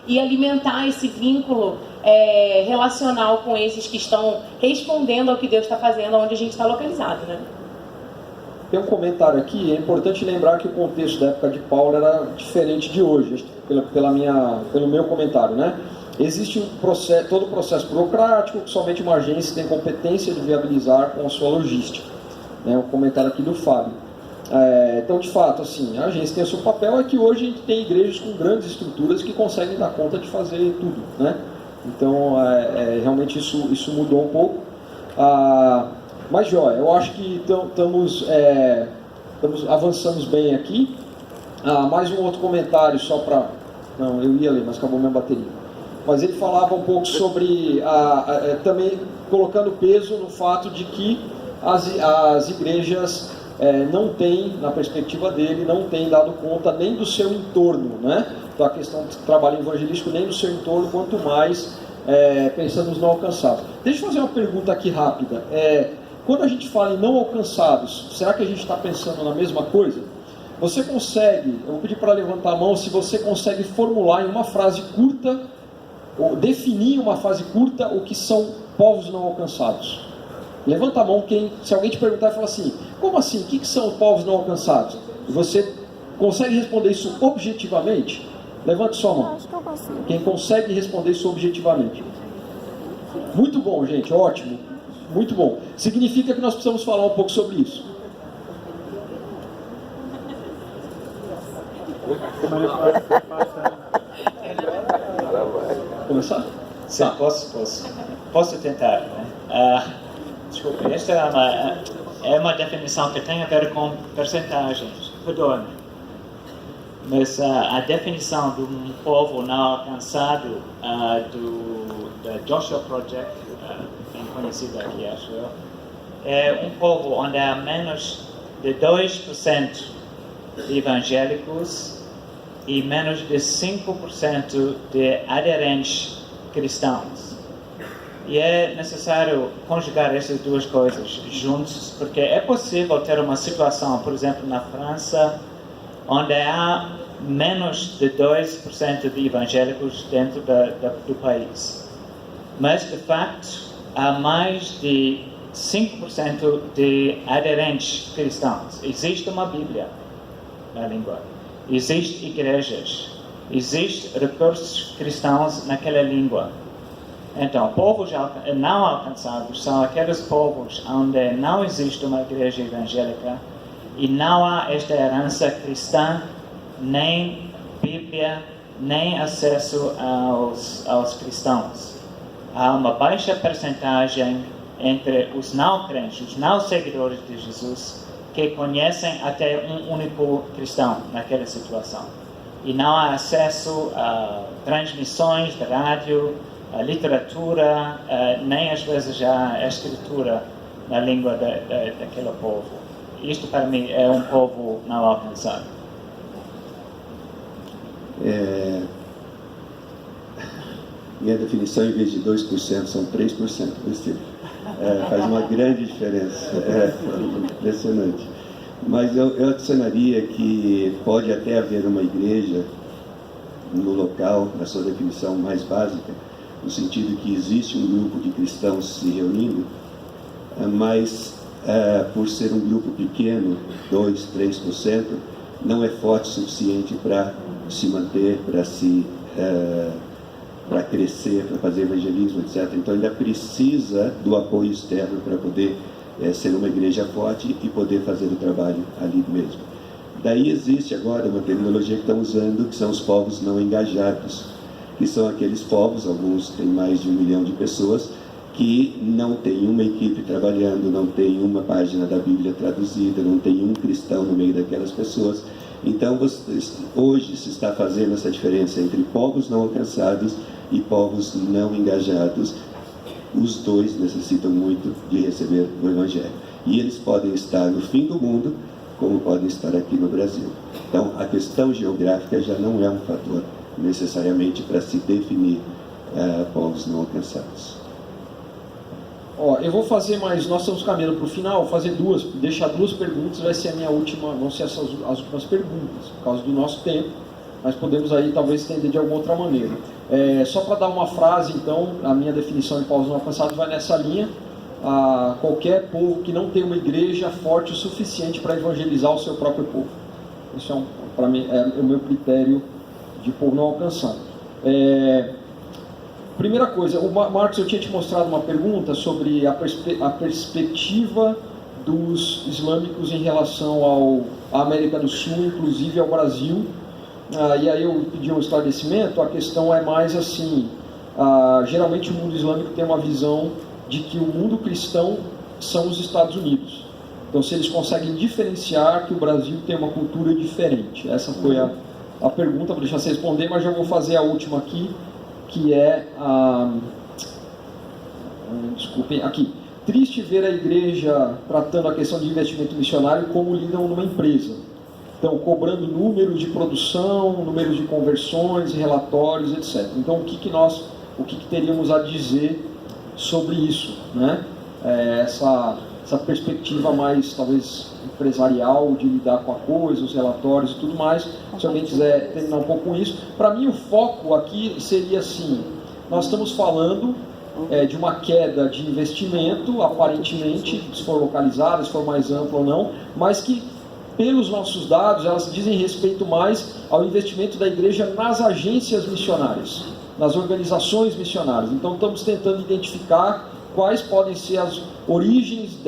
e alimentar esse vínculo relacional com esses que estão respondendo ao que Deus está fazendo, onde a gente está localizado, né? Tem um comentário aqui, é importante lembrar que o contexto da época de Paulo era diferente de hoje, pelo meu comentário, né? Existe todo o processo burocrático que somente uma agência tem competência de viabilizar com a sua logística. O comentário aqui do Fábio. Então, de fato, assim, a agência tem o seu papel, é que hoje a gente tem igrejas com grandes estruturas que conseguem dar conta de fazer tudo, né? Então, realmente isso mudou um pouco. Mas, Joia, eu acho que avançamos bem aqui. Mais um outro comentário só para... Não, eu ia ler, mas acabou minha bateria. Mas ele falava um pouco sobre, também colocando peso no fato de que as igrejas não têm, na perspectiva dele, não têm dado conta nem do seu entorno, né? Então a questão do trabalho evangelístico, nem do seu entorno, quanto mais pensando nos não alcançados. Deixa eu fazer uma pergunta aqui rápida. Quando a gente fala em não alcançados, será que a gente está pensando na mesma coisa? Você consegue, eu vou pedir para levantar a mão, se você consegue formular em uma frase curta, ou definir em uma frase curta o que são povos não alcançados. Levanta a mão se alguém te perguntar e falar assim, como assim? O que são povos não alcançados? E você consegue responder isso objetivamente? Levante sua mão. Quem consegue responder isso objetivamente? Muito bom, gente, ótimo. Muito bom. Significa que nós precisamos falar um pouco sobre isso. Começar? Sim, posso tentar, né? Desculpa, esta é uma definição que tem a ver com percentagens, redonda. Mas a definição de um povo não alcançado da Joshua Project, bem conhecido aqui, acho eu, é um povo onde há menos de 2% de evangélicos e menos de 5% de aderentes cristãos. E é necessário conjugar essas duas coisas juntos, porque é possível ter uma situação, por exemplo, na França, onde há menos de 2% de evangélicos dentro do país. Mas, de facto, há mais de 5% de aderentes cristãos. Existe uma Bíblia na língua. Existem igrejas. Existem recursos cristãos naquela língua. Então, povos não alcançados são aqueles povos onde não existe uma igreja evangélica e não há esta herança cristã, nem Bíblia, nem acesso aos cristãos. Há uma baixa percentagem entre os não crentes, os não seguidores de Jesus, que conhecem até um único cristão naquela situação. E não há acesso a transmissões de rádio, a literatura, nem às vezes a escritura na língua daquele povo. Isto para mim é um povo não alcançado. Minha definição, em vez de 2%, são 3%. Faz uma grande diferença. Impressionante. Mas eu adicionaria que pode até haver uma igreja no local, na sua definição mais básica, no sentido que existe um grupo de cristãos se reunindo, mas por ser um grupo pequeno, 2%, 3%, não é forte o suficiente para se manter, para crescer, para fazer evangelismo, etc. Então ainda precisa do apoio externo para poder ser uma igreja forte e poder fazer o trabalho ali mesmo. Daí existe agora uma terminologia que estão usando, que são os povos não engajados, que são aqueles povos, alguns têm mais de 1 milhão de pessoas, que não tem uma equipe trabalhando, não tem uma página da Bíblia traduzida, não tem um cristão no meio daquelas pessoas. Então, hoje se está fazendo essa diferença entre povos não alcançados e povos não engajados. Os dois necessitam muito de receber o Evangelho. E eles podem estar no fim do mundo, como podem estar aqui no Brasil. Então, a questão geográfica já não é um fator necessariamente para se definir povos não alcançados. Eu vou fazer mais, nós estamos caminhando para o final, vou fazer deixar duas perguntas, vai ser a minha última, vão ser as últimas perguntas, por causa do nosso tempo, mas podemos aí talvez entender de alguma outra maneira. Só para dar uma frase, então, a minha definição de povos não alcançados vai nessa linha. Qualquer povo que não tem uma igreja forte o suficiente para evangelizar o seu próprio povo. Isso para mim é o meu critério de povo não alcançado. Primeira coisa, Marcos, eu tinha te mostrado uma pergunta sobre a perspectiva dos islâmicos em relação à América do Sul, inclusive ao Brasil. E aí eu pedi um esclarecimento. A questão é mais assim, geralmente o mundo islâmico tem uma visão de que o mundo cristão são os Estados Unidos. Então, se eles conseguem diferenciar que o Brasil tem uma cultura diferente. Essa foi a pergunta, vou deixar você responder, mas já vou fazer a última aqui, que é desculpem, aqui. Triste ver a igreja tratando a questão de investimento missionário como lidam numa empresa. Então, cobrando números de produção, números de conversões, relatórios, etc. Então, o que teríamos a dizer sobre isso, né? Essa perspectiva mais, talvez, empresarial de lidar com a coisa, os relatórios e tudo mais. Se alguém quiser terminar um pouco com isso. Para mim, o foco aqui seria assim, nós estamos falando de uma queda de investimento, aparentemente, se for localizada, se for mais ampla ou não, mas que, pelos nossos dados, elas dizem respeito mais ao investimento da igreja nas agências missionárias, nas organizações missionárias. Então, estamos tentando identificar quais podem ser as origens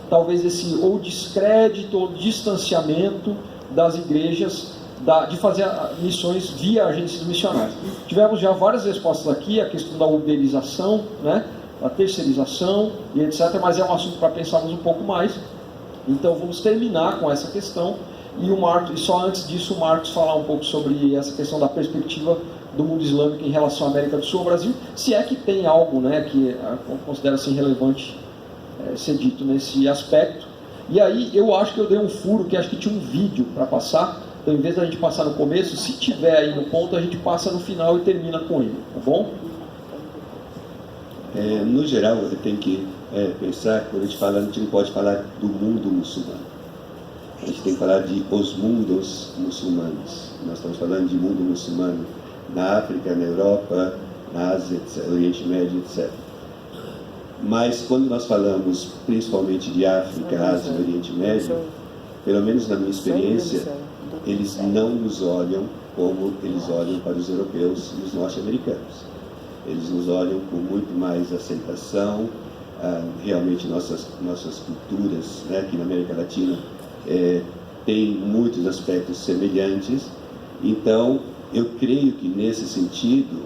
talvez esse ou descrédito ou distanciamento das igrejas de fazer missões via agências missionárias. Tivemos já várias respostas aqui, a questão da uberização, né, a terceirização e etc., mas é um assunto para pensarmos um pouco mais. Então vamos terminar com essa questão e só antes disso o Marcos falar um pouco sobre essa questão da perspectiva do mundo islâmico em relação à América do Sul ao Brasil, se é que tem algo, né, que considera-se relevante ser dito nesse aspecto. E aí eu acho que eu dei um furo, que acho que tinha um vídeo para passar, então em vez da gente passar no começo, se tiver aí no ponto, a gente passa no final e termina com ele, tá bom? No geral, você tem que pensar, quando a gente não pode falar do mundo muçulmano. A gente tem que falar de os mundos muçulmanos. Nós estamos falando de mundo muçulmano na África, na Europa, na Ásia, etc., Oriente Médio, etc. Mas quando nós falamos principalmente de África, Ásia e Oriente Médio, pelo menos na minha experiência, eles não nos olham como eles olham para os europeus e os norte-americanos. Eles nos olham com muito mais aceitação. Realmente nossas culturas, né, aqui na América Latina têm muitos aspectos semelhantes. Então, eu creio que nesse sentido,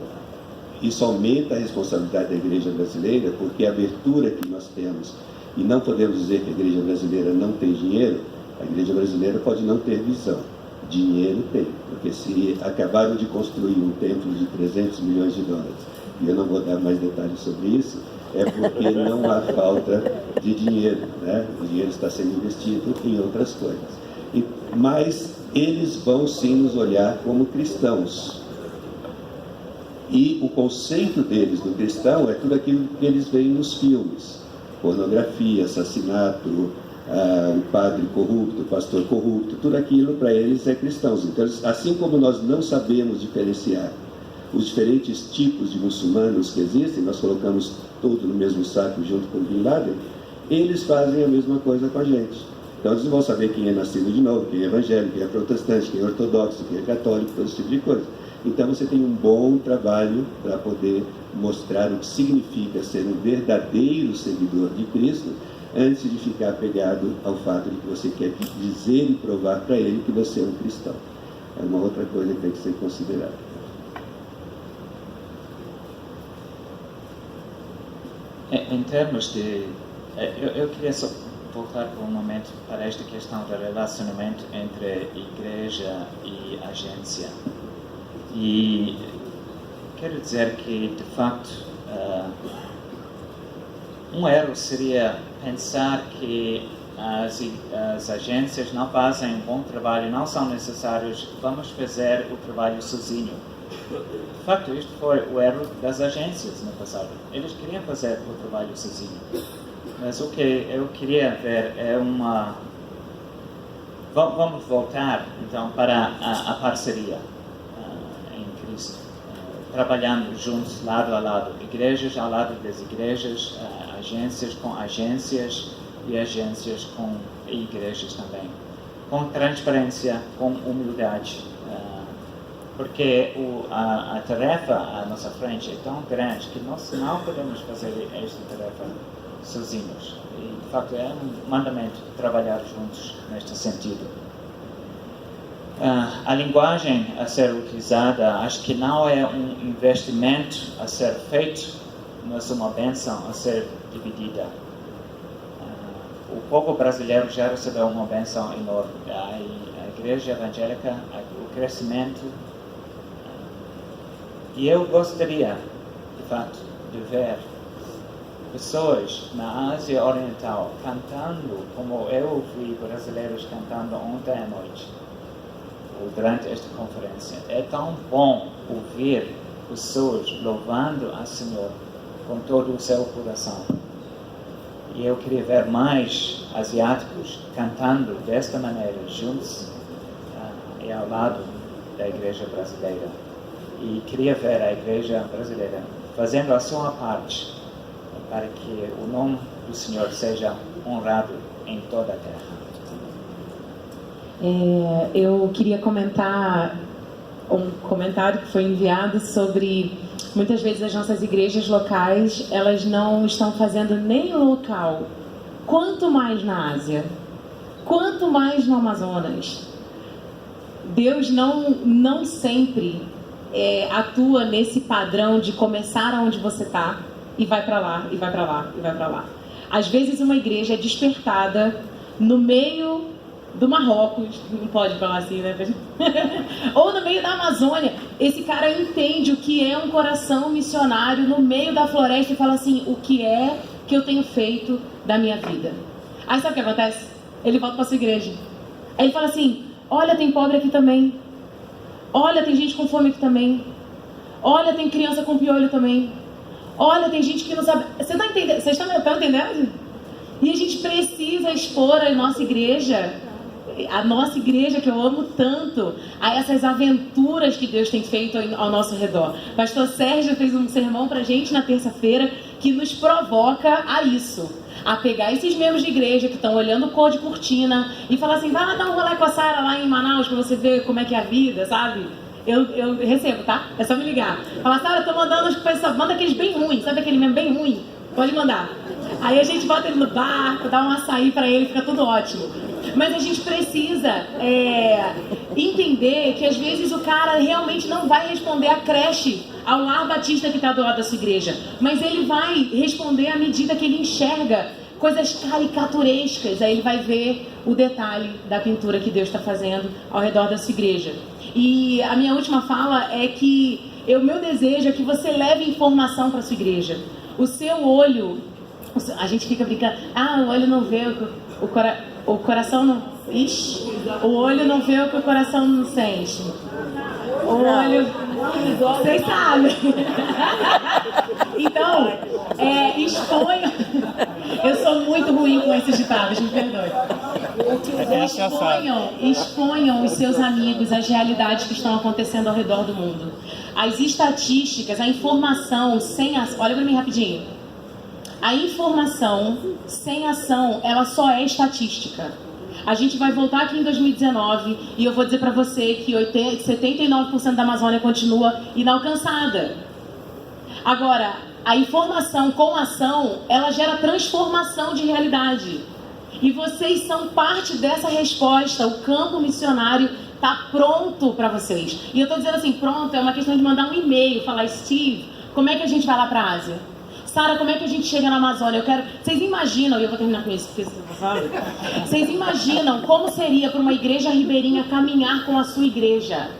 isso aumenta a responsabilidade da igreja brasileira, porque a abertura que nós temos, e não podemos dizer que a igreja brasileira não tem dinheiro, a igreja brasileira pode não ter visão. Dinheiro tem, porque se acabaram de construir um templo de 300 milhões de dólares, e eu não vou dar mais detalhes sobre isso, é porque não há falta de dinheiro, né? O dinheiro está sendo investido em outras coisas. Mas eles vão sim nos olhar como cristãos. E o conceito deles do cristão é tudo aquilo que eles veem nos filmes. Pornografia, assassinato, o padre corrupto, o pastor corrupto, tudo aquilo para eles é cristãos. Então, assim como nós não sabemos diferenciar os diferentes tipos de muçulmanos que existem, nós colocamos tudo no mesmo saco junto com o Bin Laden, eles fazem a mesma coisa com a gente. Então eles não vão saber quem é nascido de novo, quem é evangélico, quem é protestante, quem é ortodoxo, quem é católico, todo esse tipo de coisa. Então você tem um bom trabalho para poder mostrar o que significa ser um verdadeiro seguidor de Cristo, antes de ficar apegado ao fato de que você quer dizer e provar para ele que você é um cristão. É uma outra coisa que tem que ser considerada. Em termos de... Eu queria só voltar por um momento para esta questão do relacionamento entre igreja e agência. E quero dizer que, de facto, um erro seria pensar que as agências não fazem um bom trabalho, não são necessários, vamos fazer o trabalho sozinho. De facto, isto foi o erro das agências no passado. Eles queriam fazer o trabalho sozinho. Mas o que eu queria ver é uma... Vamos voltar, então, para a parceria. trabalhando juntos, lado a lado, igrejas ao lado das igrejas, agências com agências e agências com igrejas também, com transparência, com humildade, porque a tarefa à nossa frente é tão grande que nós não podemos fazer esta tarefa sozinhos. E, de facto, é um mandamento trabalhar juntos neste sentido. A linguagem a ser utilizada, acho que não é um investimento a ser feito, mas uma bênção a ser dividida. O povo brasileiro já recebeu uma bênção enorme. A igreja evangélica, o crescimento. E eu gostaria, de fato, de ver pessoas na Ásia Oriental cantando como eu vi brasileiros cantando ontem à noite, ou durante esta conferência. É tão bom ouvir pessoas louvando a Senhor com todo o seu coração. E eu queria ver mais asiáticos cantando desta maneira, juntos e ao lado da igreja brasileira. E queria ver a igreja brasileira fazendo a sua parte para que o nome do Senhor seja honrado em toda a terra. Eu queria comentar um comentário que foi enviado sobre muitas vezes as nossas igrejas locais, elas não estão fazendo nem o local, quanto mais na Ásia, quanto mais no Amazonas. Deus não sempre atua nesse padrão de começar onde você está e vai para lá, e vai para lá, e vai para lá. Às vezes uma igreja é despertada no meio do Marrocos, não pode falar assim, né? Ou no meio da Amazônia. Esse cara entende o que é um coração missionário no meio da floresta e fala assim, o que é que eu tenho feito da minha vida? Aí sabe o que acontece? Ele volta para sua igreja. Aí ele fala assim, olha, tem pobre aqui também. Olha, tem gente com fome aqui também. Olha, tem criança com piolho também. Olha, tem gente que não sabe... Você está entendendo? Vocês estão entendendo? E a gente precisa expor a nossa igreja que eu amo tanto, a essas aventuras que Deus tem feito ao nosso redor. Pastor Sérgio fez um sermão pra gente na terça-feira que nos provoca a isso, a pegar esses membros de igreja que estão olhando cor de cortina e falar assim, vai lá dar um rolê com a Sara lá em Manaus pra você ver como é que é a vida, sabe? Eu recebo, tá? É só me ligar. Fala, Sara, tô mandando as pessoas, manda aqueles bem ruins, sabe aquele mesmo bem ruim? Pode mandar. Aí a gente bota ele no barco, dá um açaí pra ele, fica tudo ótimo. Mas a gente precisa entender que às vezes o cara realmente não vai responder à creche, ao lar batista que está do lado da sua igreja. Mas ele vai responder à medida que ele enxerga coisas caricaturescas. Aí ele vai ver o detalhe da pintura que Deus está fazendo ao redor da sua igreja. E a minha última fala é que meu desejo é que você leve informação para sua igreja. O seu olho, a gente fica brincando, o olho não vê o coração não... Ixi, o olho não vê o que o coração não sente. O olho... Vocês sabem. Então, exponha... Eu sou muito ruim com esses ditados, me perdoe. Exponham os seus amigos as realidades que estão acontecendo ao redor do mundo. As estatísticas, a informação sem ação... Olha para mim rapidinho. A informação sem ação, ela só é estatística. A gente vai voltar aqui em 2019 e eu vou dizer para você que 79% da Amazônia continua inalcançada. Agora, a informação com ação, ela gera transformação de realidade. E vocês são parte dessa resposta. O campo missionário está pronto para vocês. E eu estou dizendo assim, pronto, é uma questão de mandar um e-mail, falar, Steve, como é que a gente vai lá para a Ásia? Sara, como é que a gente chega na Amazônia? Vocês imaginam, e eu vou terminar com isso, porque vocês imaginam como seria para uma igreja ribeirinha caminhar com a sua igreja?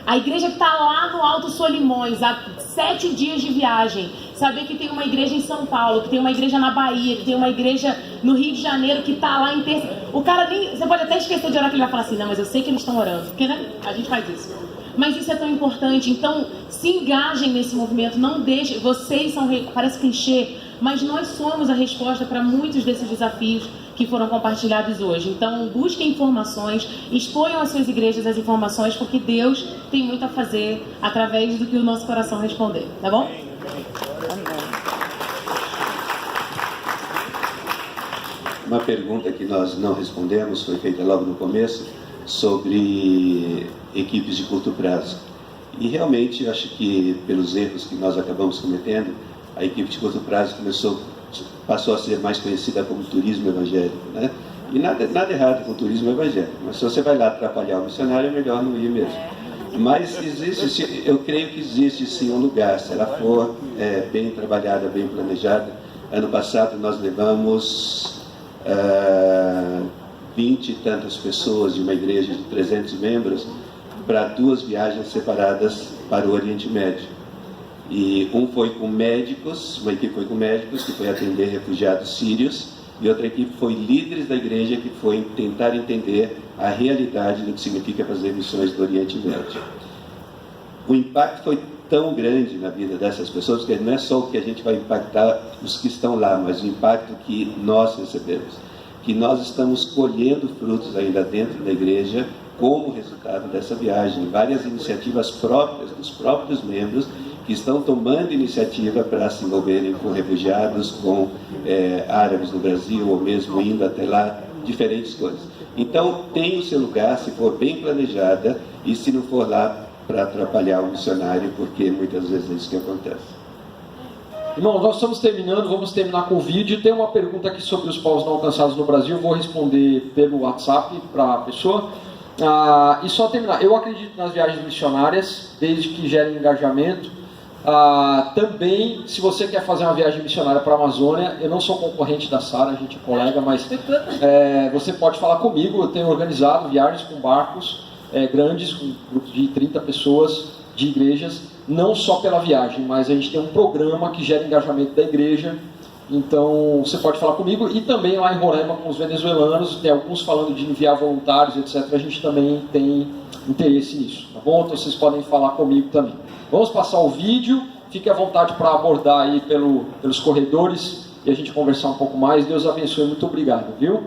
A igreja que está lá no Alto Solimões, há 7 dias de viagem, saber que tem uma igreja em São Paulo, que tem uma igreja na Bahia, que tem uma igreja no Rio de Janeiro, que está lá em terça. O cara nem... Você pode até esquecer de orar, que ele vai falar assim, não, mas eu sei que eles estão orando, porque né, a gente faz isso. Mas isso é tão importante, então se engajem nesse movimento, não deixem, vocês são, parece clichê, mas nós somos a resposta para muitos desses desafios que foram compartilhados hoje. Então, busquem informações, exponham às suas igrejas as informações, porque Deus tem muito a fazer através do que o nosso coração responder, tá bom? Uma pergunta que nós não respondemos, foi feita logo no começo, sobre equipes de curto prazo. E realmente, acho que pelos erros que nós acabamos cometendo, a equipe de curto prazo passou a ser mais conhecida como turismo evangélico, né? E nada errado com o turismo evangélico, mas se você vai lá atrapalhar o missionário, é melhor não ir mesmo. Mas existe, eu creio que existe sim um lugar, se ela for bem trabalhada, bem planejada. Ano passado nós levamos 20 e tantas pessoas de uma igreja de 300 membros para 2 viagens separadas para o Oriente Médio. E uma equipe foi com médicos, que foi atender refugiados sírios, e outra equipe foi líderes da igreja, que foi tentar entender a realidade do que significa fazer missões do Oriente Médio. O impacto foi tão grande na vida dessas pessoas, que não é só o que a gente vai impactar os que estão lá, mas o impacto que nós recebemos, que nós estamos colhendo frutos ainda dentro da igreja, como resultado dessa viagem. Várias iniciativas próprias dos próprios membros, que estão tomando iniciativa para se envolverem com refugiados, com árabes no Brasil, ou mesmo indo até lá, diferentes coisas. Então, tem o seu lugar, se for bem planejada, e se não for lá para atrapalhar o missionário, porque muitas vezes é isso que acontece. Irmãos, nós estamos terminando, vamos terminar com o vídeo. Tem uma pergunta aqui sobre os povos não alcançados no Brasil, vou responder pelo WhatsApp para a pessoa. E só terminar, eu acredito nas viagens missionárias, desde que gerem engajamento. Também, se você quer fazer uma viagem missionária para a Amazônia, eu não sou concorrente da Sara, a gente é colega, mas você pode falar comigo. Eu tenho organizado viagens com barcos grandes, com grupos de 30 pessoas, de igrejas, não só pela viagem, mas a gente tem um programa que gera engajamento da igreja. Então você pode falar comigo, e também lá em Roraima com os venezuelanos, tem alguns falando de enviar voluntários, etc. A gente também tem interesse nisso, tá bom? Então vocês podem falar comigo também. Vamos passar o vídeo, fique à vontade para abordar aí pelos corredores e a gente conversar um pouco mais. Deus abençoe, muito obrigado, viu?